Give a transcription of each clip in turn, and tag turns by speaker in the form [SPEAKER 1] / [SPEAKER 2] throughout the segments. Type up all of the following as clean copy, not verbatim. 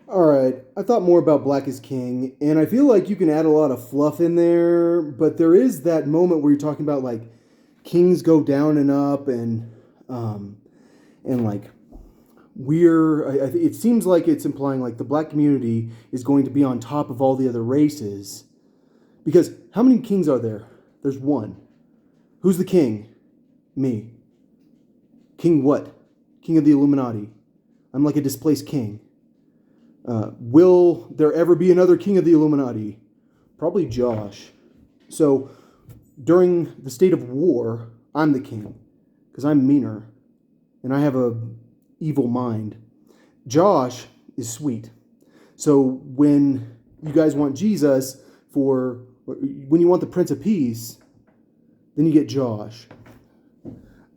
[SPEAKER 1] All right, I thought more about Black is King, and I feel like you can add a lot of fluff in there, but there is that moment where you're talking about like kings go down and up, um, and like it seems like it's implying like the black community is going to be on top of all the other races because how many kings are there? There's one. Who's the king? Me. King what? King of the Illuminati. I'm like a displaced king. Will there ever be another king of the Illuminati? Probably Josh. So during the state of war, I'm the king because I'm meaner and I have a evil mind. Josh is sweet. So when you guys want Jesus when you want the Prince of Peace, then you get Josh.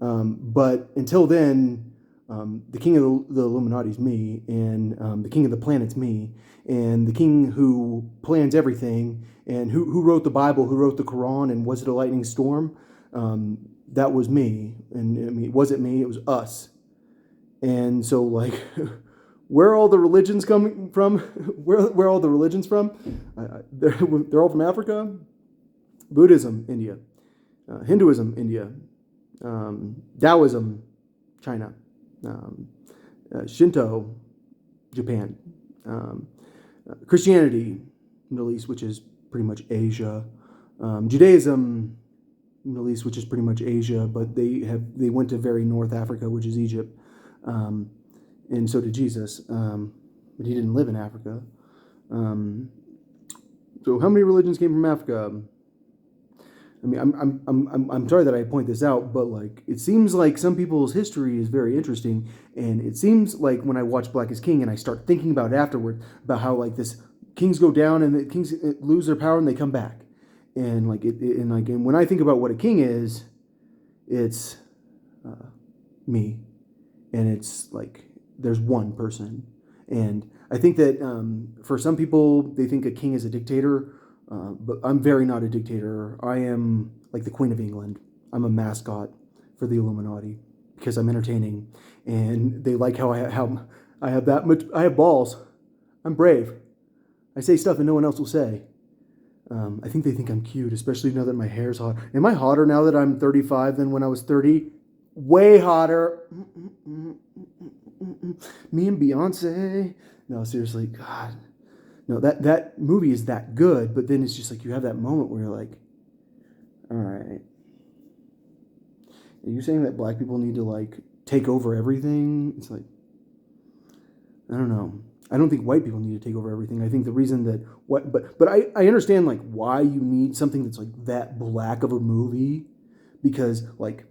[SPEAKER 1] But until then, the king of the Illuminati is me, and the king of the planet's me, and the king who plans everything, and who wrote the Bible, who wrote the Quran, and was it a lightning storm? That was me, and I mean, it wasn't me; it was us. And so, like, where are all the religions coming from? Where are all the religions from? They're all from Africa. Buddhism, India. Hinduism, India. Taoism, China. Um, Shinto, Japan. Um, Christianity, Middle East, which is pretty much Asia. Judaism, Middle East, which is pretty much Asia, but they went to very North Africa, which is Egypt, um, and so did Jesus, but he didn't live in Africa. Um, so how many religions came from Africa? I mean, I'm sorry that I point this out, but like it seems like some people's history is very interesting, and it seems like when I watch Black is King and I start thinking about it afterward about how like this kings go down and the kings lose their power and they come back, and and when I think about what a king is, it's me, and it's like there's one person, and I think that for some people they think a king is a dictator, but I'm very not a dictator. I am like the Queen of England. I'm a mascot for the Illuminati because I'm entertaining, and they like how I have that much. I have balls. I'm brave. I say stuff that no one else will say. I think they think I'm cute, especially now that my hair's hot. Am I hotter now that I'm 35 than when I was 30? Way hotter. Me and Beyonce. No, seriously, God. No, that movie is that good, but then it's just like you have that moment where you're like, all right, are you saying that black people need to like take over everything? It's like, I don't know. I don't think white people need to take over everything. I think the reason that I understand like why you need something that's like that black of a movie because like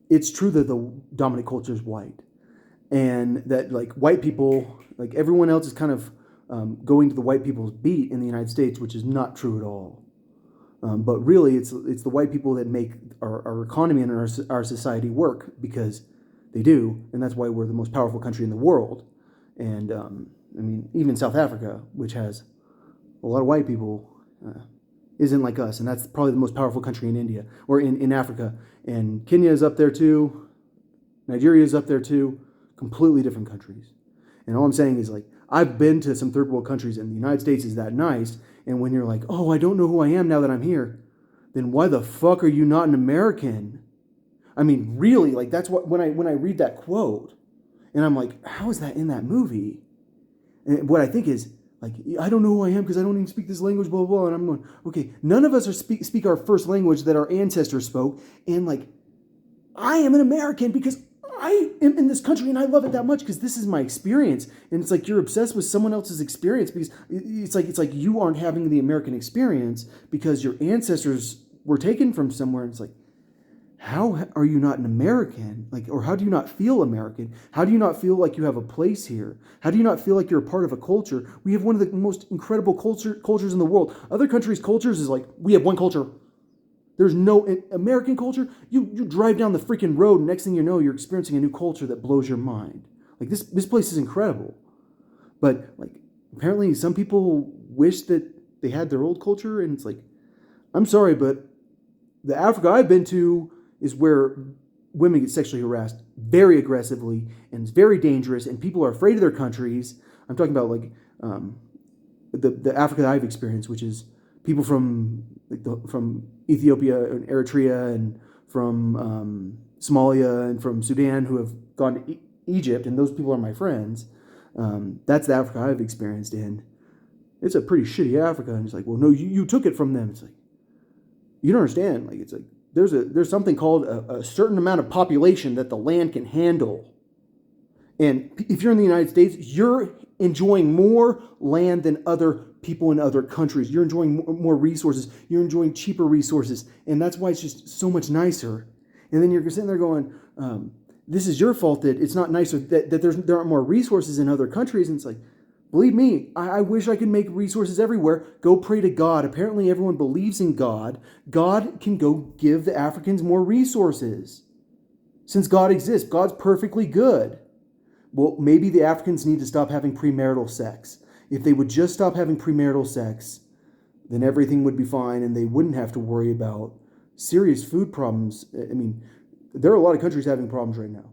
[SPEAKER 1] it's true that the dominant culture is white and that like white people like everyone else is kind of going to the white people's beat in the United States, which is not true at all. But really, it's the white people that make our economy and our society work because they do, and that's why we're the most powerful country in the world. And I mean, even South Africa, which has a lot of white people, isn't like us, and that's probably the most powerful country in India or in Africa. And Kenya is up there too. Nigeria is up there too. Completely different countries. And all I'm saying is like I've been to some third world countries, and the United States is that nice. And when you're like, oh, I don't know who I am now that I'm here, then why the fuck are you not an American? I mean, really, like that's what when I read that quote, and I'm like, how is that in that movie? And what I think is like, I don't know who I am because I don't even speak this language, blah, blah, blah. And I'm going, okay, none of us speak our first language that our ancestors spoke. And like, I am an American because I am in this country and I love it that much because this is my experience. And it's like you're obsessed with someone else's experience because it's like you aren't having the American experience because your ancestors were taken from somewhere. And it's like, how are you not an American? Like, or how do you not feel American? How do you not feel like you have a place here? How do you not feel like you're a part of a culture? We have one of the most incredible cultures in the world. Other countries' cultures is like we have one culture. There's no American culture. You drive down the freaking road, and next thing you know, you're experiencing a new culture that blows your mind. Like this place is incredible, but like apparently some people wish that they had their old culture, and it's like, I'm sorry, but the Africa I've been to is where women get sexually harassed very aggressively and it's very dangerous and people are afraid of their countries. I'm talking about like um, the Africa that I've experienced, which is people from from Ethiopia and Eritrea and from Somalia and from Sudan who have gone to Egypt, and those people are my friends. That's the Africa I've experienced in. It's a pretty shitty Africa, and it's like, well, no, you took it from them. It's like, you don't understand. Like, it's like there's something called a certain amount of population that the land can handle. And if you're in the United States, you're enjoying more land than other people in other countries. You're enjoying more resources. You're enjoying cheaper resources. And that's why it's just so much nicer. And then you're sitting there going, this is your fault that it's not nicer, that there aren't more resources in other countries. And it's like, believe me, I wish I could make resources everywhere. Go pray to God. Apparently everyone believes in God. God can go give the Africans more resources. Since God exists, God's perfectly good. Well, maybe the Africans need to stop having premarital sex. If they would just stop having premarital sex, then everything would be fine and they wouldn't have to worry about serious food problems. I mean, there are a lot of countries having problems right now.